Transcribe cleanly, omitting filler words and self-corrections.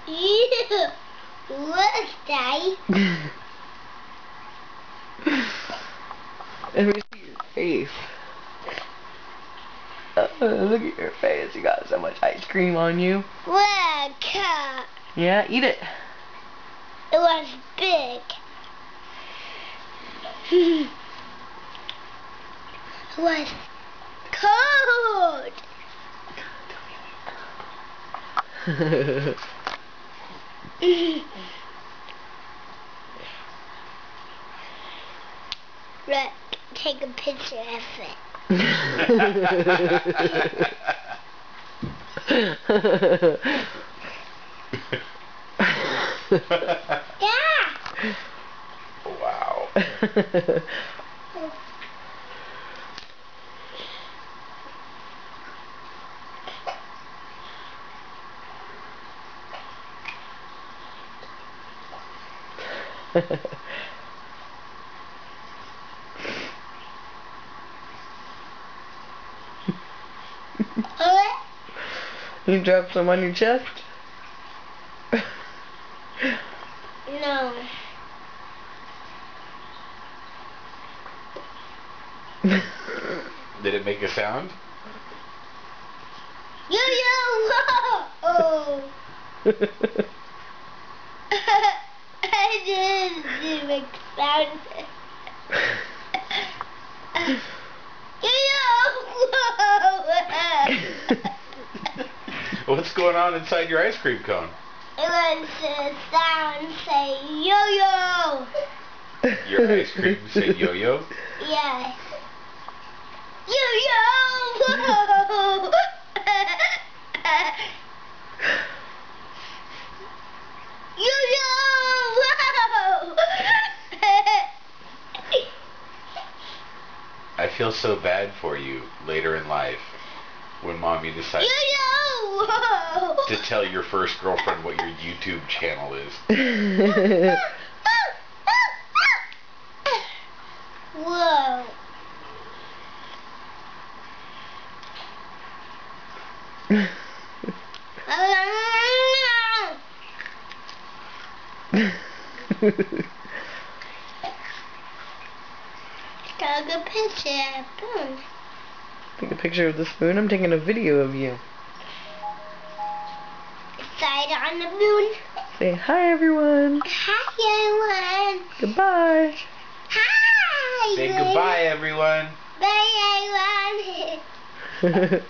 Ew. Look, Daddy. Let me see your face. Look at your face. You got so much ice cream on you. Look. Yeah, eat it. It was big. It was cold. Look, take a picture of it. Yeah. Wow. You dropped some on your chest? No. Did it make a sound? Yo-yo! Oh. I didn't make sound. What's going on inside your ice cream cone? It was a sound say yo-yo. Your ice cream say yo-yo? Yeah. Yo-yo! Yo-yo! I feel so bad for you later in life when mommy decides to tell your first girlfriend what your YouTube channel is. Whoa. Take a picture. Boom. Take a picture of the spoon? I'm taking a video of you. Side on the moon. Say hi, everyone. Hi, everyone. Goodbye. Hi. Say goodbye, everyone. Bye, everyone.